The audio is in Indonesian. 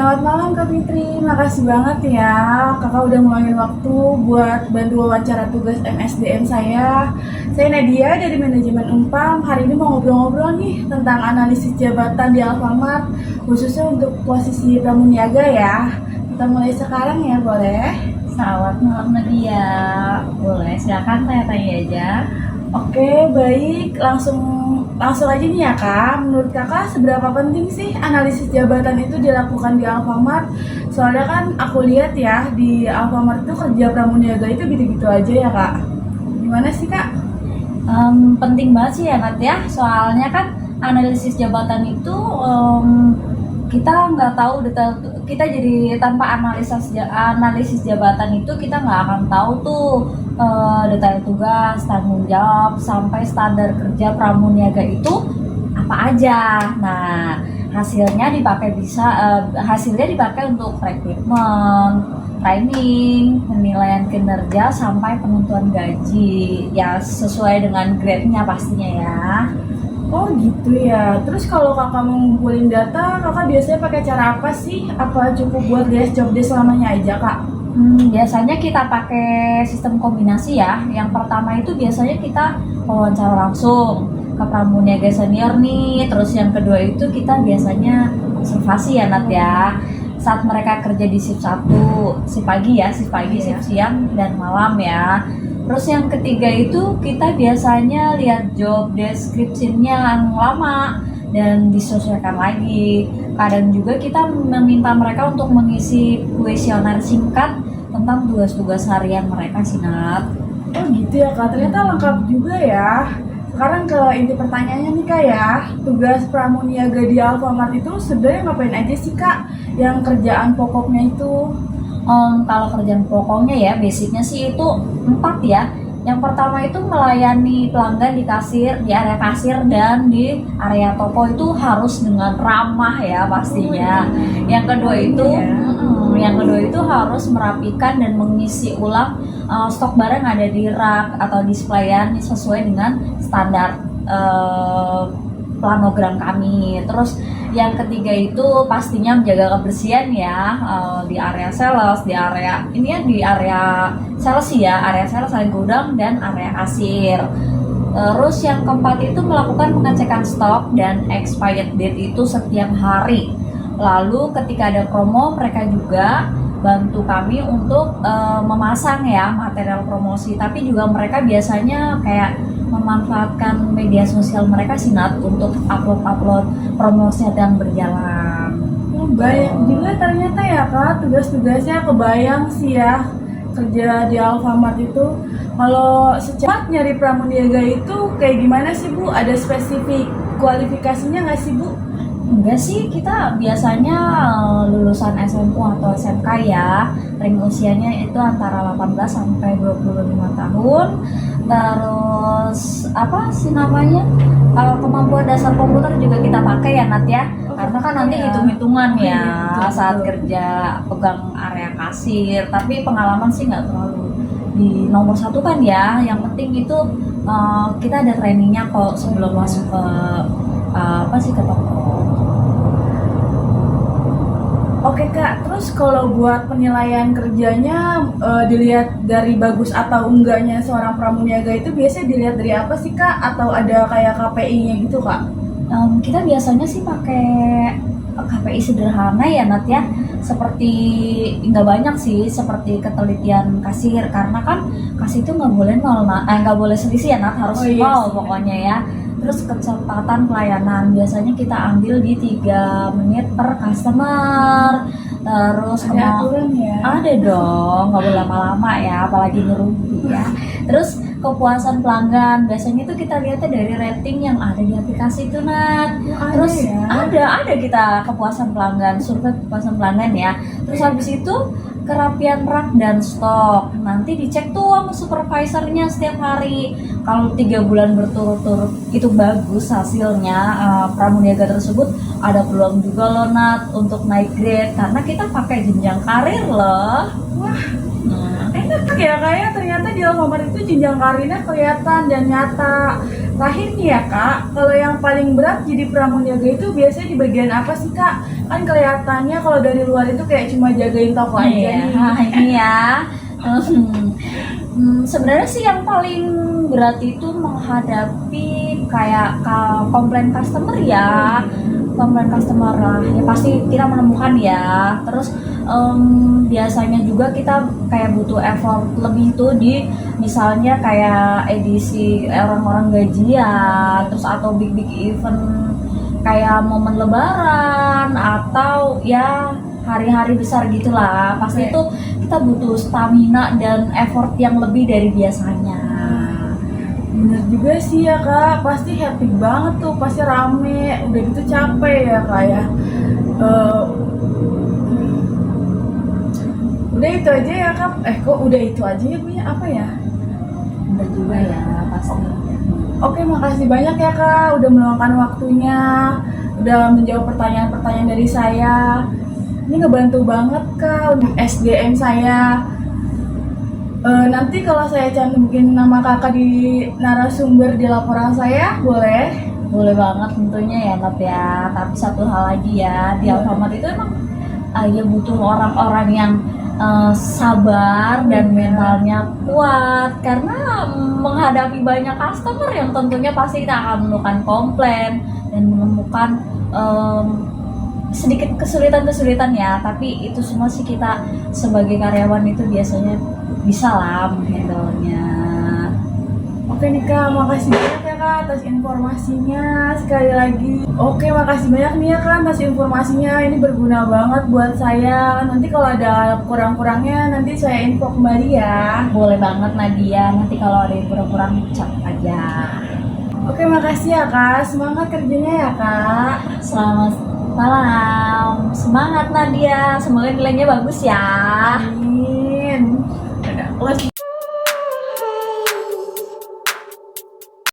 Selamat malam Kak Fitri, makasih banget ya Kakak udah ngeluangin waktu buat bantu wawancara tugas MSDM saya. Saya Nadia dari Manajemen Umpam. Hari ini mau ngobrol-ngobrol nih tentang analisis jabatan di Alfamart, khususnya untuk posisi pramuniaga ya. Kita mulai sekarang ya, boleh? Selamat malam Nadia. Boleh, silakan tanya-tanya aja. Oke, baik. Langsung aja nih ya Kak. Menurut Kakak seberapa penting sih analisis jabatan itu dilakukan di Alfamart? Soalnya kan aku lihat ya di Alfamart itu kerja pramuniaga itu gitu-gitu aja ya Kak. Gimana sih Kak? Penting banget sih ya Nat ya. Soalnya kan analisis jabatan itu kita nggak tahu detail. Kita jadi tanpa analisis jabatan itu kita nggak akan tahu tuh detail tugas, tanggung jawab, sampai standar kerja pramuniaga itu apa aja. Nah, hasilnya dipakai untuk rekrutmen, training, penilaian kinerja, sampai penentuan gaji ya sesuai dengan grade-nya pastinya ya. Oh gitu ya. Terus kalau Kakak mau ngumpulin data, Kakak biasanya pakai cara apa sih? Apa cukup buat lihat job desk selamanya aja Kak? Biasanya kita pakai sistem kombinasi ya. Yang pertama itu biasanya kita wawancara langsung ke pramuniaga senior nih. Terus yang kedua itu kita biasanya observasi ya Nat ya. Saat mereka kerja di shift 1, shift pagi, shift siang dan malam ya. Terus yang ketiga itu kita biasanya lihat job description-nya yang lama dan disesuaikan lagi. Kadang juga kita meminta mereka untuk mengisi kuesioner singkat tentang tugas-tugas harian mereka sih Nat. Oh gitu ya Kak, ternyata lengkap juga ya. Sekarang ke inti pertanyaannya nih Kak ya. Tugas pramuniaga di Alfamart itu sebenarnya ngapain aja sih Kak? Yang kerjaan pokoknya itu? Kalau kerjaan pokoknya ya, basicnya sih itu 4 ya. Yang pertama itu melayani pelanggan di area kasir dan di area toko itu harus dengan ramah ya pastinya. Yang kedua itu harus merapikan dan mengisi ulang stok barang ada di rak atau displayan sesuai dengan standar planogram kami. Terus yang ketiga itu pastinya menjaga kebersihan ya di area sales, di area sales, area gudang dan area kasir. Terus yang keempat itu melakukan pengecekan stok dan expired date itu setiap hari. Lalu ketika ada promo mereka juga bantu kami untuk memasang ya material promosi, tapi juga mereka biasanya kayak memanfaatkan media sosial mereka sih Nat untuk upload promosi yang berjalan. Banyak juga ternyata ya Kak, tugas-tugasnya kebayang sih ya kerja di Alfamart itu. Kalau secara nyari pramuniaga itu kayak gimana sih Bu? Ada spesifik kualifikasinya nggak sih Bu? Enggak sih, kita biasanya lulusan SMU atau SMK ya. Ring usianya itu antara 18 sampai 25 tahun. Terus apa sih namanya? Kalau kemampuan dasar komputer juga kita pakai ya Nat ya. Karena kan nanti hitung-hitungan ya saat kerja pegang area kasir. Tapi pengalaman sih nggak terlalu di nomor 1 kan ya. Yang penting itu kita ada trainingnya kok sebelum masuk ke toko. Oke Kak, terus kalau buat penilaian kerjanya dilihat dari bagus atau enggaknya seorang pramuniaga itu biasanya dilihat dari apa sih Kak? Atau ada kayak KPI-nya gitu Kak? Kita biasanya sih pakai KPI sederhana ya Nat ya. Seperti nggak banyak sih, seperti ketelitian kasir, karena kan kasir itu nggak boleh selisih ya Nat, harus pokoknya ya. Terus kecepatan pelayanan biasanya kita ambil di 3 menit per customer. Terus ada dong, nggak boleh lama-lama ya, apalagi ngerugi ya. Terus kepuasan pelanggan biasanya itu kita lihatnya dari rating yang ada di aplikasi itu Nat. Terus ada kita kepuasan pelanggan, survei kepuasan pelanggan ya. Terus habis itu kerapian rak dan stok nanti dicek tuh sama supervisornya setiap hari. Kalau 3 bulan berturut-turut itu bagus hasilnya, pramuniaga tersebut ada peluang juga loh Nat untuk naik grade, karena kita pakai jenjang karir loh. Wah, enak ya kayak ternyata di Alfamart itu jenjang karirnya kelihatan dan nyata. Terakhir nih ya kak, kalau yang paling berat jadi pramun jaga itu biasanya di bagian apa sih kak? Kan kelihatannya kalau dari luar itu kayak cuma jagain toko aja Iya, nih. ini ya. Sebenarnya sih yang paling berat itu menghadapi kayak komplain customer ya, komplain customer lah. Ya pasti kita menemukan ya. Terus biasanya juga kita kayak butuh effort lebih tuh di misalnya kayak edisi orang-orang gajian, terus atau big event kayak momen lebaran atau ya hari-hari besar gitulah. Pasti Oke. itu kita butuh stamina dan effort yang lebih dari biasanya. Bener juga sih ya kak, pasti hectic banget tuh, pasti rame, udah gitu capek ya kak ya. Eh, udah itu aja ya kak, kok udah itu aja ya punya apa ya? Bener juga ya pasti. Oke, makasih banyak ya Kak udah meluangkan waktunya, udah menjawab pertanyaan-pertanyaan dari saya. Ini ngebantu banget Kak untuk SDM saya. Nanti kalau saya cantumin nama Kakak di narasumber di laporan saya, boleh? Boleh banget tentunya ya Nat ya. Tapi satu hal lagi ya, di Alfamart itu emang ya butuh orang-orang yang sabar dan mentalnya kuat karena menghadapi banyak customer yang tentunya pasti kita akan menemukan komplain dan menemukan sedikit kesulitan-kesulitan ya, tapi itu semua sih kita sebagai karyawan itu biasanya bisa lah menghandle-nya. Oke nih Kak, makasih banyak ya Kak atas informasinya sekali lagi. Oke, makasih banyak nih ya Kak atas informasinya, ini berguna banget buat saya. Nanti kalau ada kurang-kurangnya nanti saya info kembali ya. Boleh banget Nadia, nanti kalau ada yang kurang-kurang cat aja. Oke, makasih ya Kak, semangat kerjanya ya Kak. Selamat malam, semangat Nadia, semoga nilainya bagus ya. Amin. Dadah.